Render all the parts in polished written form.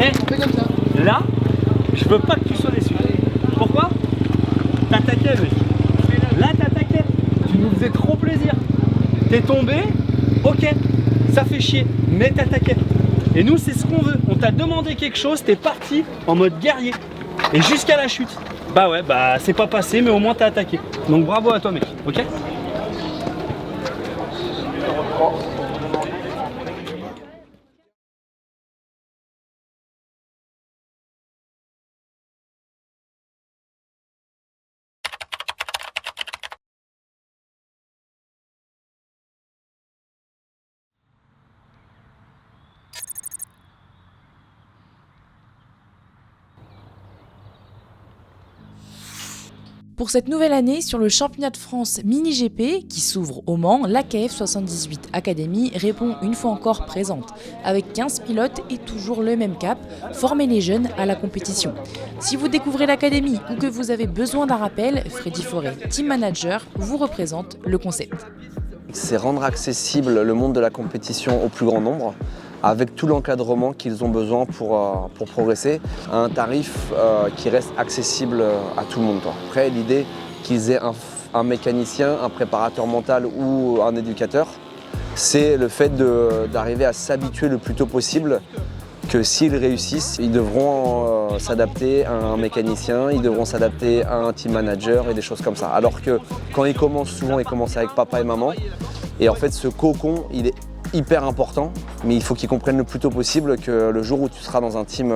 Et là, je veux pas que tu sois déçu. Pourquoi? T'attaquais, mec. Là, t'attaquais. Tu nous faisais trop plaisir. T'es tombé, ok, ça fait chier, mais t'attaquais. Et nous, c'est ce qu'on veut. On t'a demandé quelque chose, t'es parti en mode guerrier. Et jusqu'à la chute. Bah ouais, bah c'est pas passé, mais au moins t'as attaqué. Donc bravo à toi, mec, ok? Pour cette nouvelle année, sur le championnat de France Mini GP qui s'ouvre au Mans, l'AKF 78 Academy répond une fois encore présente. Avec 15 pilotes et toujours le même cap, former les jeunes à la compétition. Si vous découvrez l'Académie ou que vous avez besoin d'un rappel, Freddy Forêt, Team Manager, vous représente le concept. C'est rendre accessible le monde de la compétition au plus grand nombre, avec tout l'encadrement qu'ils ont besoin pour progresser, à un tarif qui reste accessible à tout le monde. Après, l'idée qu'ils aient un mécanicien, un préparateur mental ou un éducateur, c'est le fait d'arriver à s'habituer le plus tôt possible, que s'ils réussissent, ils devront s'adapter à un mécanicien, ils devront s'adapter à un team manager et des choses comme ça. Alors que quand ils commencent, souvent ils commencent avec papa et maman, et en fait ce cocon, il est hyper important, mais il faut qu'ils comprennent le plus tôt possible que le jour où tu seras dans un team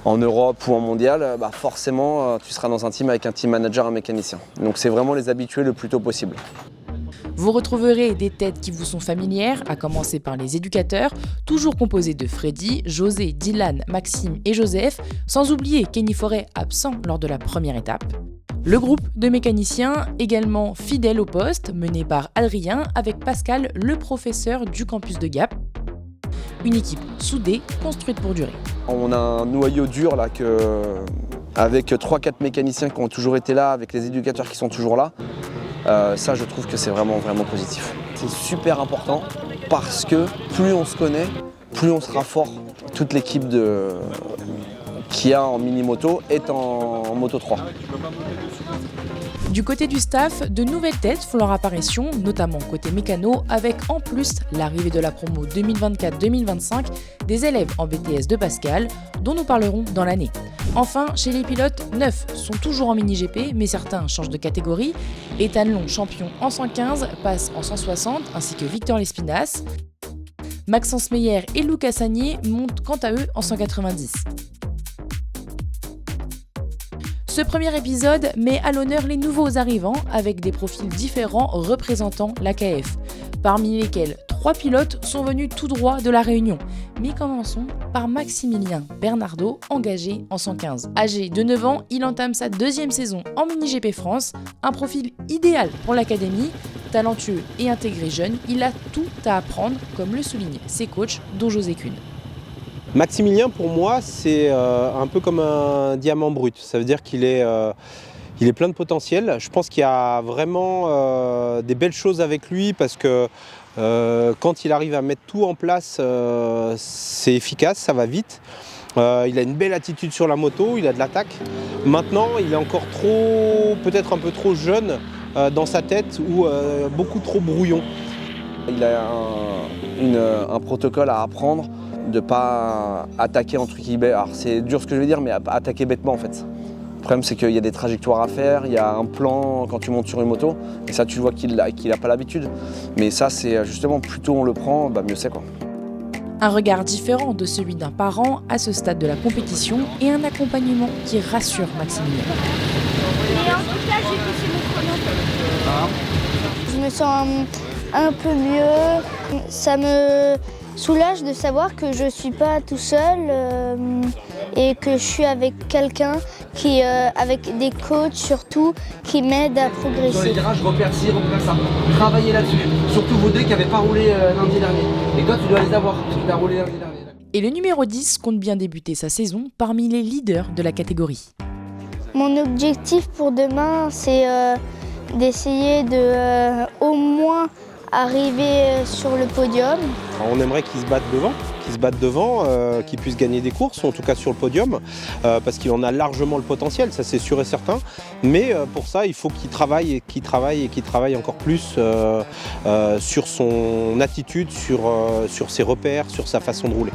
en Europe ou en mondial, bah forcément tu seras dans un team avec un team manager, un mécanicien. Donc c'est vraiment les habituer le plus tôt possible. Vous retrouverez des têtes qui vous sont familières, à commencer par les éducateurs, toujours composés de Freddy, José, Dylan, Maxime et Joseph, sans oublier Kenny Forêt absent lors de la première étape. Le groupe de mécaniciens, également fidèle au poste, mené par Adrien avec Pascal, le professeur du campus de Gap. Une équipe soudée, construite pour durer. On a un noyau dur là avec 3-4 mécaniciens qui ont toujours été là, avec les éducateurs qui sont toujours là. Ça, je trouve que c'est vraiment positif. C'est super important parce que plus on se connaît, plus on sera fort. Toute l'équipe qu'il y a en mini-moto est en Moto 3. Du côté du staff, de nouvelles têtes font leur apparition, notamment côté mécano, avec en plus l'arrivée de la promo 2024-2025 des élèves en BTS de Pascal, dont nous parlerons dans l'année. Enfin, chez les pilotes, 9 sont toujours en mini-GP, mais certains changent de catégorie. Ethan Long, champion en 115, passe en 160, ainsi que Victor Lespinasse. Maxence Meyer et Lucas Sagnier montent quant à eux en 190. Ce premier épisode met à l'honneur les nouveaux arrivants avec des profils différents représentant l'AKF, parmi lesquels 3 pilotes sont venus tout droit de la Réunion. Mais commençons par Maximilien Bernardo, engagé en 115. Âgé de 9 ans, il entame sa deuxième saison en Mini-GP France, un profil idéal pour l'académie. Talentueux et intégré jeune, il a tout à apprendre, comme le soulignent ses coachs, dont José Kuhn. Maximilien, pour moi, c'est un peu comme un diamant brut. Ça veut dire qu'il est plein de potentiel. Je pense qu'il y a vraiment des belles choses avec lui parce que quand il arrive à mettre tout en place, c'est efficace, ça va vite. Il a une belle attitude sur la moto, il a de l'attaque. Maintenant, il est encore peut-être un peu trop jeune dans sa tête ou beaucoup trop brouillon. Il a un protocole à apprendre, de ne pas attaquer entre guillemets. Alors c'est dur ce que je vais dire, mais attaquer bêtement en fait. Le problème c'est qu'il y a des trajectoires à faire, il y a un plan quand tu montes sur une moto, et ça tu vois qu'il n'a pas l'habitude. Mais ça c'est justement, plus tôt on le prend, mieux c'est quoi. Un regard différent de celui d'un parent à ce stade de la compétition et un accompagnement qui rassure Maximilien. Et en tout cas, j'ai poussé mon chrono. Je me sens un peu mieux. Ça me soulage de savoir que je ne suis pas tout seul et que je suis avec quelqu'un avec des coachs surtout, qui m'aident à progresser. Sur les virages, repère ci, repère ça. Travaillez là-dessus. Surtout vous deux qui n'avaient pas roulé lundi dernier. Et toi, tu dois les avoir, parce que tu as roulé lundi dernier. Et le numéro 10 compte bien débuter sa saison parmi les leaders de la catégorie. Mon objectif pour demain, c'est d'essayer de au moins arriver sur le podium. On aimerait qu'ils se battent devant, qui se battent devant, qui puissent gagner des courses, ou en tout cas sur le podium, parce qu'il en a largement le potentiel, ça c'est sûr et certain. Mais pour ça, il faut qu'il travaille encore plus sur son attitude, sur ses repères, sur sa façon de rouler.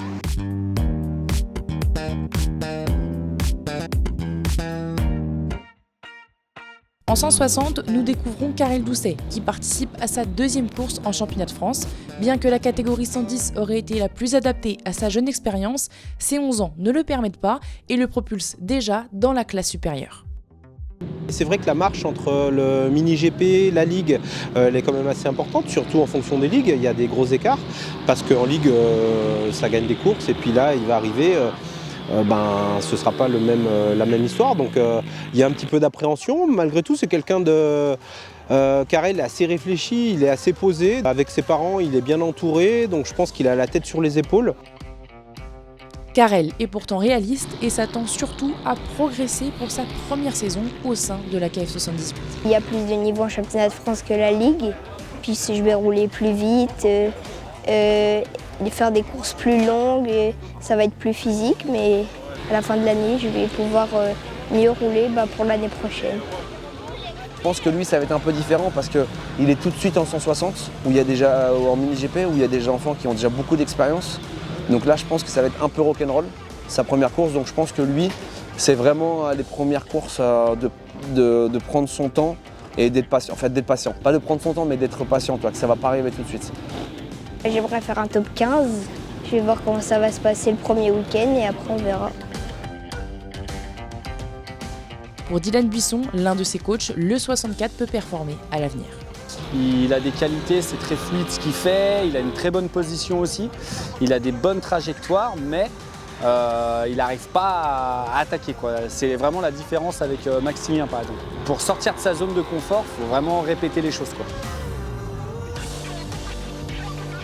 En 160, nous découvrons Karel Doucet, qui participe à sa deuxième course en championnat de France. Bien que la catégorie 110 aurait été la plus adaptée à sa jeune expérience, ses 11 ans ne le permettent pas et le propulsent déjà dans la classe supérieure. C'est vrai que la marche entre le mini-GP, la Ligue, elle est quand même assez importante, surtout en fonction des ligues. Il y a des gros écarts, parce qu'en Ligue, ça gagne des courses, et puis là, il va arriver... ce ne sera pas la même histoire, donc il y a un petit peu d'appréhension. Malgré tout, c'est quelqu'un de... Karel est assez réfléchi, il est assez posé. Avec ses parents, il est bien entouré, donc je pense qu'il a la tête sur les épaules. Karel est pourtant réaliste et s'attend surtout à progresser pour sa première saison au sein de la KF78. Il y a plus de niveau en championnat de France que la Ligue, puis si je vais rouler plus vite, faire des courses plus longues, ça va être plus physique, mais à la fin de l'année, je vais pouvoir mieux rouler pour l'année prochaine. Je pense que lui, ça va être un peu différent parce qu'il est tout de suite en 160, où il y a déjà, en mini-GP, où il y a des enfants qui ont déjà beaucoup d'expérience. Donc là, je pense que ça va être un peu rock'n'roll, sa première course. Donc je pense que lui, c'est vraiment les premières courses de prendre son temps et d'être patient. En fait, d'être patient. Pas de prendre son temps, mais d'être patient, que ça ne va pas arriver tout de suite. J'aimerais faire un top 15. Je vais voir comment ça va se passer le premier week-end et après on verra. Pour Dylan Buisson, l'un de ses coachs, le 64 peut performer à l'avenir. Il a des qualités, c'est très fluide ce qu'il fait, il a une très bonne position aussi, il a des bonnes trajectoires, mais il n'arrive pas à attaquer, quoi. C'est vraiment la différence avec Maximilien par exemple. Pour sortir de sa zone de confort, il faut vraiment répéter les choses, quoi.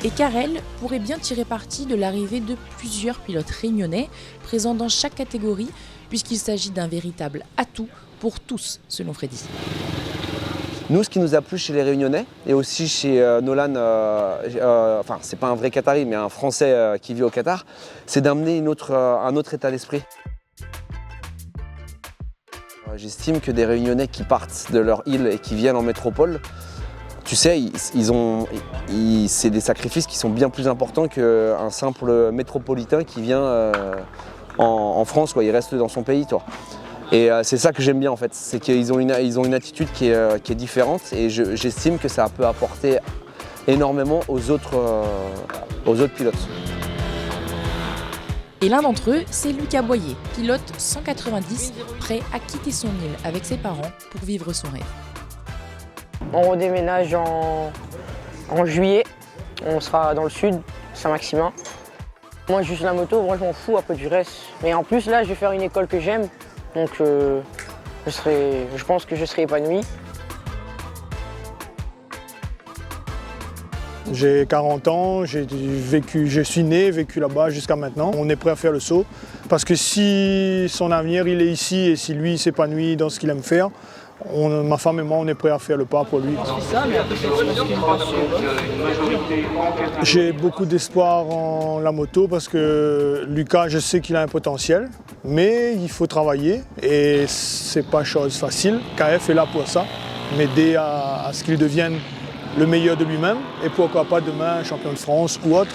Et Karel pourrait bien tirer parti de l'arrivée de plusieurs pilotes réunionnais présents dans chaque catégorie, puisqu'il s'agit d'un véritable atout pour tous, selon Freddy. Nous, ce qui nous a plu chez les Réunionnais et aussi chez Nolan, c'est pas un vrai Qatari, mais un Français qui vit au Qatar, c'est d'amener un autre état d'esprit. J'estime que des Réunionnais qui partent de leur île et qui viennent en métropole, tu sais, c'est des sacrifices qui sont bien plus importants qu'un simple métropolitain qui vient en France, il reste dans son pays, toi. Et c'est ça que j'aime bien en fait, c'est qu'ils ont une attitude qui est différente et j'estime que ça peut apporter énormément aux autres pilotes. Et l'un d'entre eux, c'est Lucas Boyer, pilote 190, prêt à quitter son île avec ses parents pour vivre son rêve. On redéménage en juillet, on sera dans le sud, Saint-Maximin. Moi juste la moto, moi je m'en fous après du reste. Mais en plus là je vais faire une école que j'aime, donc je pense que je serai épanoui. J'ai 40 ans, je suis né, vécu là-bas jusqu'à maintenant. On est prêt à faire le saut parce que si son avenir il est ici et si lui s'épanouit dans ce qu'il aime faire, ma femme et moi on est prêt à faire le pas pour lui. J'ai beaucoup d'espoir en la moto parce que Lucas, je sais qu'il a un potentiel, mais il faut travailler et c'est pas chose facile. KF est là pour ça, m'aider à ce qu'il devienne le meilleur de lui-même et pourquoi pas demain champion de France ou autre.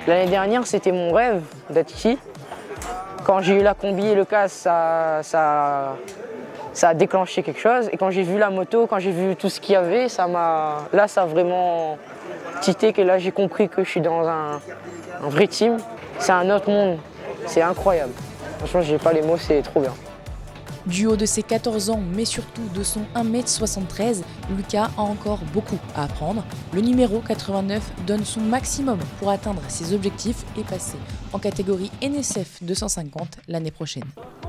L'année dernière, c'était mon rêve d'être ici. Quand j'ai eu la combi et le casque, ça a déclenché quelque chose. Et quand j'ai vu la moto, quand j'ai vu tout ce qu'il y avait, ça a vraiment tité que là j'ai compris que je suis dans un vrai team. C'est un autre monde, c'est incroyable. Franchement, j'ai pas les mots, c'est trop bien. Du haut de ses 14 ans, mais surtout de son 1m73, Lucas a encore beaucoup à apprendre. Le numéro 89 donne son maximum pour atteindre ses objectifs et passer en catégorie NSF 250 l'année prochaine.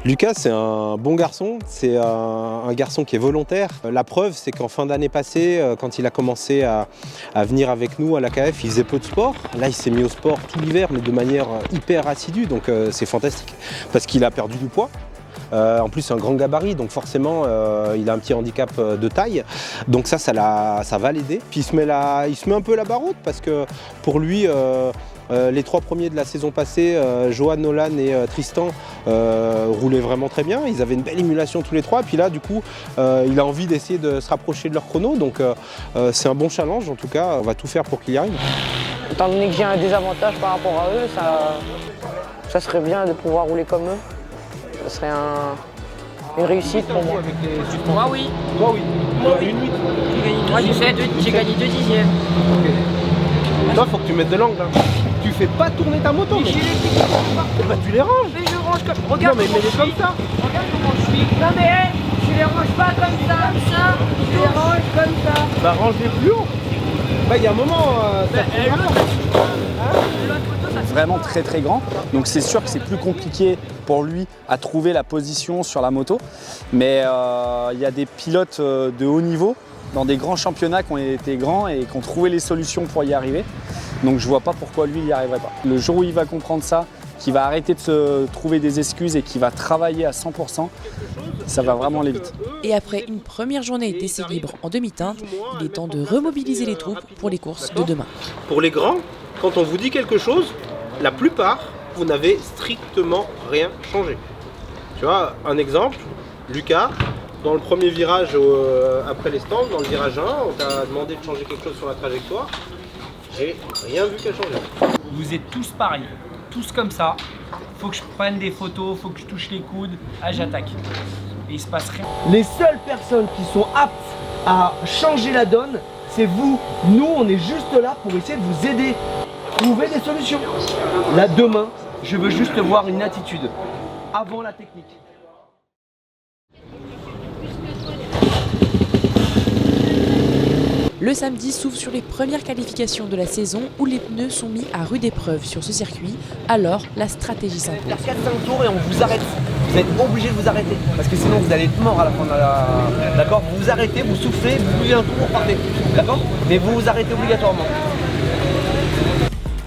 Lucas, c'est un bon garçon, c'est un garçon qui est volontaire. La preuve, c'est qu'en fin d'année passée, quand il a commencé à venir avec nous à la KF, il faisait peu de sport. Là, il s'est mis au sport tout l'hiver, mais de manière hyper assidue, donc c'est fantastique. Parce qu'il a perdu du poids. En plus, c'est un grand gabarit, donc forcément, il a un petit handicap de taille. Donc ça va l'aider. Puis il se met un peu la barre haute parce que pour lui, les 3 premiers de la saison passée, Johan, Nolan et Tristan, roulaient vraiment très bien. Ils avaient une belle émulation tous les 3. Et puis là, du coup, il a envie d'essayer de se rapprocher de leur chrono. Donc c'est un bon challenge. En tout cas, on va tout faire pour qu'il y arrive. Étant donné que j'ai un désavantage par rapport à eux, ça serait bien de pouvoir rouler comme eux. Ça serait une réussite pour moi. Moi oui. Toi, oui. Moi oui. Moi j'ai gagné 2 dixièmes. Toi, faut que tu mettes de l'angle. Hein. Tu fais pas tourner ta moto, mais. Bah, tu les ranges. Mais je range comme. Regarde, non, mais mets-les comme ça. Regarde comment je suis. Non mais je les range pas comme ça. Je les range comme ça. Bah range-les plus haut. Bah il y a un moment. Vraiment très très grand, donc c'est sûr que c'est plus compliqué pour lui à trouver la position sur la moto, mais il y a des pilotes de haut niveau dans des grands championnats qui ont été grands et qui ont trouvé les solutions pour y arriver, donc je vois pas pourquoi lui il n'y arriverait pas. Le jour où il va comprendre ça, qu'il va arrêter de se trouver des excuses et qu'il va travailler à 100%, ça va vraiment aller vite. Et après une première journée d'essai libre en demi-teinte, il est temps de remobiliser les troupes pour les courses de demain. Pour les grands, quand on vous dit quelque chose, la plupart, vous n'avez strictement rien changé. Tu vois, un exemple, Lucas, dans le premier virage après les stands, dans le virage 1, on t'a demandé de changer quelque chose sur la trajectoire. J'ai rien vu qu'à changer. Vous êtes tous pareils, tous comme ça. Faut que je prenne des photos, faut que je touche les coudes. Ah, j'attaque. Et il se passe rien. Les seules personnes qui sont aptes à changer la donne, c'est vous. Nous, on est juste là pour essayer de vous aider. Trouver des solutions. Là, demain, je veux juste voir une attitude avant la technique. Le samedi s'ouvre sur les premières qualifications de la saison où les pneus sont mis à rude épreuve sur ce circuit. Alors, la stratégie s'impose. Faire 4-5 tours et on vous arrête. Vous êtes obligé de vous arrêter parce que sinon vous allez être mort à la fin de la... D'accord? Vous vous arrêtez, vous soufflez, vous buvez un tour, vous partez. D'accord? Mais vous vous arrêtez obligatoirement.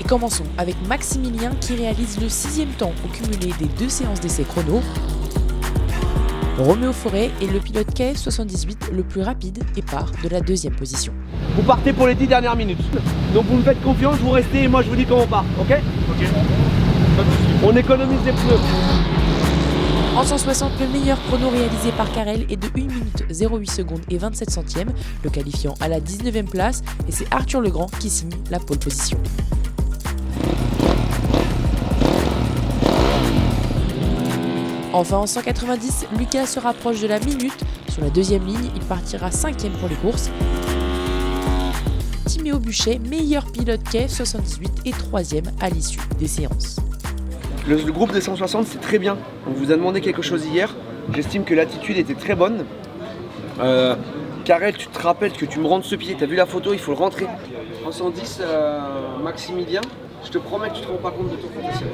Et commençons avec Maximilien qui réalise le 6e temps au cumulé des 2 séances d'essai chrono. Roméo Forêt est le pilote KF78 le plus rapide et part de la 2e position. Vous partez pour les 10 dernières minutes. Donc vous me faites confiance, vous restez et moi je vous dis quand on part, ok? Ok. On économise les pneus. En 160, le meilleur chrono réalisé par Carrel est de 1 minute 08 secondes et 27 centièmes, le qualifiant à la 19e place, et c'est Arthur Legrand qui signe la pole position. Enfin en 190, Lucas se rapproche de la minute. Sur la 2e ligne, il partira 5e pour les courses. Timéo Buchet, meilleur pilote KF78 et 3e à l'issue des séances. Le groupe des 160 c'est très bien. On vous a demandé quelque chose hier. J'estime que l'attitude était très bonne. Karel, tu te rappelles que tu me rentres ce pied. Tu as vu la photo, il faut le rentrer. En 110, Maximilien, je te promets que tu te rends pas compte de ton potentiel.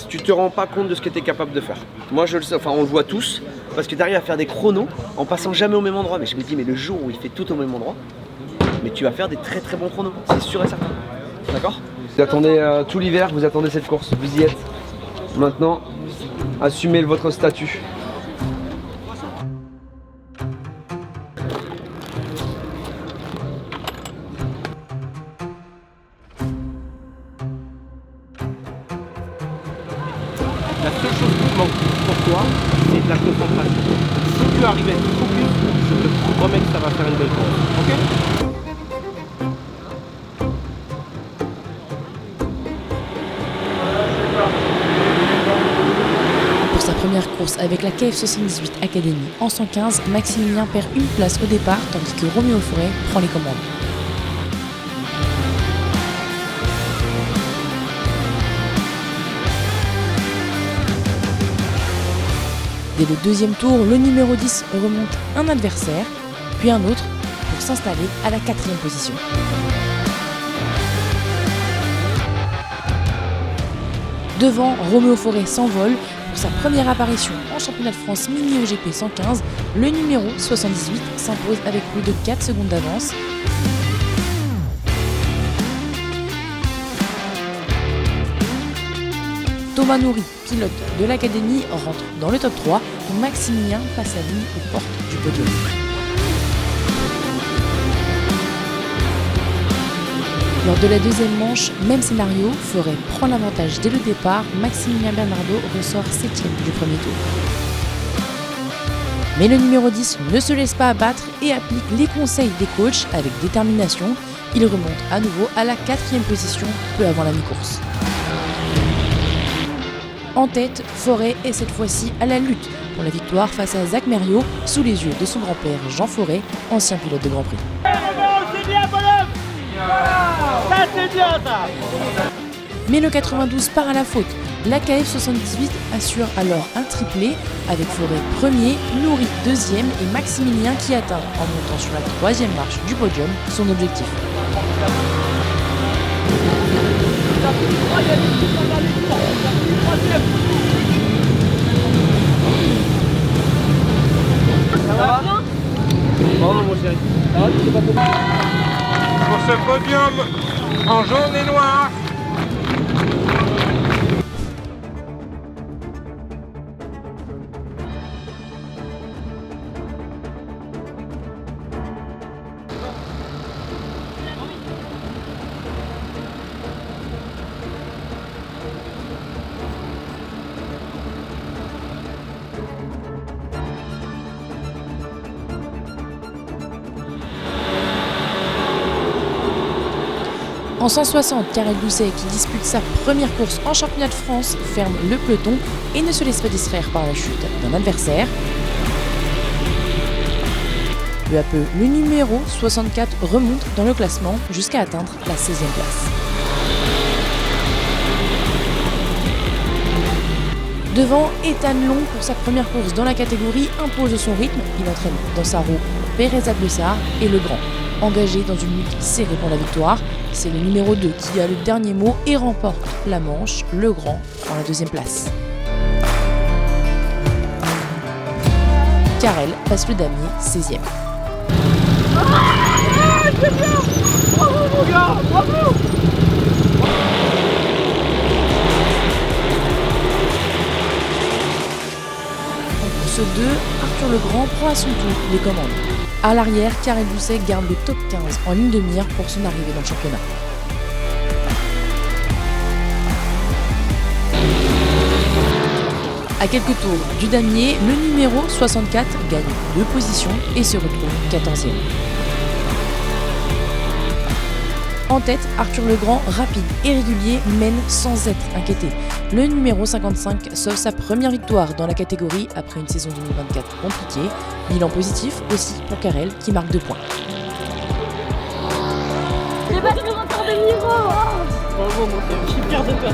Tu te rends pas compte de ce que tu es capable de faire. Moi je le sais, enfin on le voit tous, parce que tu arrives à faire des chronos en passant jamais au même endroit. Mais je me dis, mais le jour où il fait tout au même endroit, mais tu vas faire des très très bons chronos, c'est sûr et certain. D'accord? Vous attendez tout l'hiver, vous attendez cette course, vous y êtes. Maintenant, assumez votre statut. La seule chose qui manque pour toi, c'est de la concentration. Si tu arrives à être focus, je te promets que ça va faire une belle course. Ok? Pour sa première course avec la KF78 Academy en 115, Maximilien perd une place au départ tandis que Roméo Forêt prend les commandes. Dès le 2e tour, le numéro 10 remonte un adversaire, puis un autre pour s'installer à la 4e position. Devant, Roméo Forêt s'envole. Pour sa première apparition en championnat de France mini OGP 115, le numéro 78 s'impose avec plus de 4 secondes d'avance. Thomas Nourry, pilote de l'académie, rentre dans le top 3 et Maximilien passe la ligne aux portes du podium. Lors de la deuxième manche, même scénario, Forêt prend l'avantage dès le départ, Maximilien Bernardo ressort 7e du premier tour. Mais le numéro 10 ne se laisse pas abattre et applique les conseils des coachs avec détermination. Il remonte à nouveau à la 4e position peu avant la mi-course. En tête, Forêt est cette fois-ci à la lutte pour la victoire face à Zach Mériot sous les yeux de son grand-père Jean Forêt, ancien pilote de Grand Prix. Mais le 92 part à la faute. La KF78 assure alors un triplé avec Forêt premier, Nourry deuxième et Maximilien qui atteint en montant sur la 3e marche du podium son objectif. Ça va? Bon, mon chéri. Ça va, tu sais pas comment? Pour ce podium en jaune et noir. En 160, Karel Doucet, qui dispute sa première course en championnat de France, ferme le peloton et ne se laisse pas distraire par la chute d'un adversaire. Peu à peu, le numéro 64 remonte dans le classement jusqu'à atteindre la 16e place. Devant, Ethan Long, pour sa première course dans la catégorie, impose son rythme. Il entraîne dans sa roue Pérez Adbessar et Le Grand. Engagé dans une lutte serrée pour la victoire, c'est le numéro 2 qui a le dernier mot et remporte la manche. Le Grand en la 2e place. Karel passe le damier 16e. C'est bien! Bravo mon gars! Bravo! En course 2, Arthur Legrand prend à son tour les commandes. À l'arrière, Karel Doucet garde le top 15 en ligne de mire pour son arrivée dans le championnat. À quelques tours du damier, le numéro 64 gagne 2 positions et se retrouve 14e. En tête, Arthur Legrand, rapide et régulier, mène sans être inquiété. Le numéro 55 sauve sa première victoire dans la catégorie après une saison 2024 compliquée. Bilan positif aussi pour Karel qui marque 2 points. J'ai battu le record de niveau. Bravo mon frère, je suis fier de toi.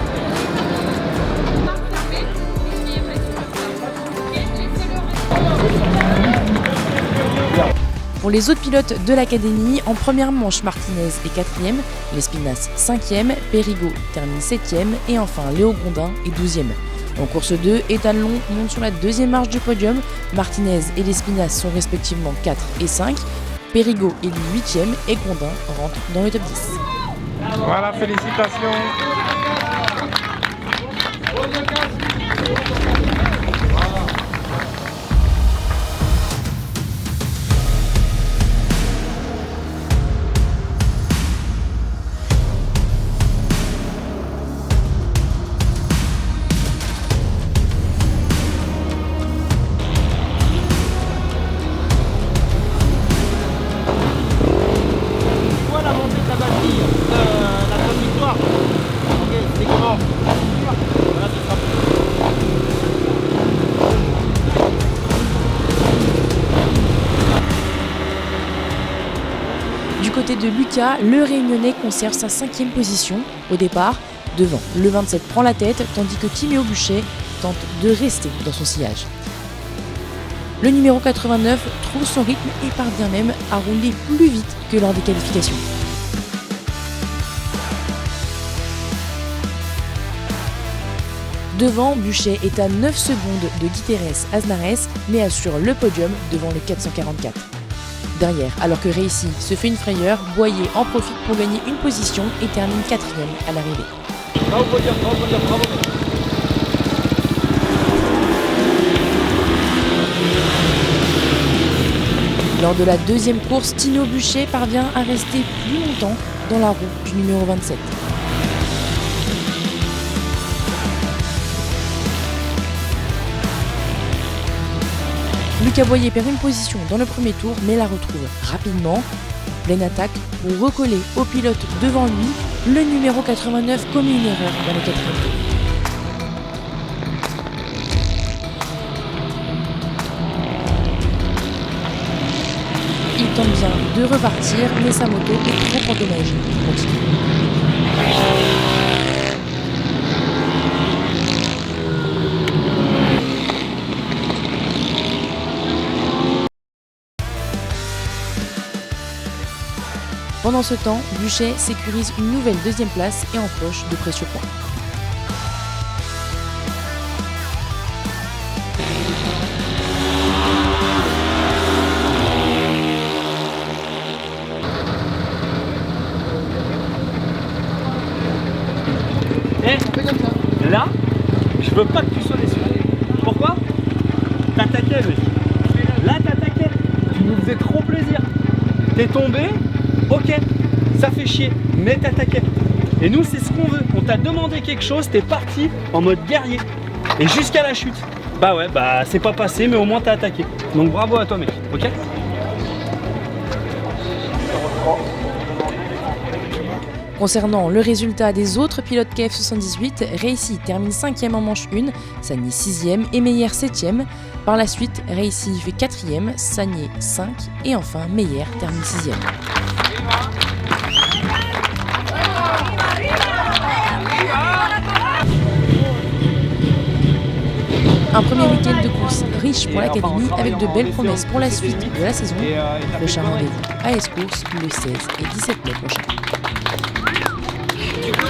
Pour les autres pilotes de l'académie, en première manche, Martinez est 4e, Lespinasse 5e, Périgot termine 7e et enfin Léo Gondin est 12e. En course 2, Ethan Long monte sur la 2e marche du podium, Martinez et Lespinasse sont respectivement 4 et 5, Périgot est lui 8e et Gondin rentre dans le top 10. Voilà, félicitations. La montée de la batterie, la bonne victoire. Ok, c'est comment? Voilà, ce sera Du côté de Lucas, le Réunionnais conserve sa 5e position au départ. Devant, le 27 prend la tête, tandis que Timéo Buchet tente de rester dans son sillage. Le numéro 89 trouve son rythme et parvient même à rouler plus vite que lors des qualifications. Devant, Buchet est à 9 secondes de Guiterres Aznares, mais assure le podium devant le 444. Derrière, alors que Récy se fait une frayeur, Boyer en profite pour gagner une position et termine 4e à l'arrivée. bravo, podium, bravo. Lors de la deuxième course, Tino Buchet parvient à rester plus longtemps dans la roue du numéro 27. Lucas Boyer perd une position dans le premier tour mais la retrouve rapidement. Pleine attaque pour recoller au pilote devant lui. Le numéro 89 commet une erreur dans le quatrième tour. Il tente bien de repartir, mais sa moto est trop endommagée pour continuer. Pendant ce temps, Buchet sécurise une nouvelle deuxième place et empoche de précieux points. Là, je veux pas que tu sois déçu. Pourquoi? T'attaquais, mec. Là, t'attaquais. Tu nous faisais trop plaisir. T'es tombé, ok, ça fait chier, mais t'attaquais. Et nous, c'est ce qu'on veut. On t'a demandé quelque chose, t'es parti en mode guerrier. Et jusqu'à la chute. Bah ouais, bah c'est pas passé, mais au moins t'as attaqué. Donc bravo à toi, mec, ok? Concernant le résultat des autres pilotes KF78, Reissi termine 5e en manche 1, Sagné 6e et Meyer 7e. Par la suite, Reissi fait 4e, Sagné 5 et enfin Meyer termine 6e. Un premier week-end de course riche pour l'académie avec de belles promesses pour la suite de la saison. Prochain rendez-vous à S-Course le 16 et 17 mai prochain. Du coup,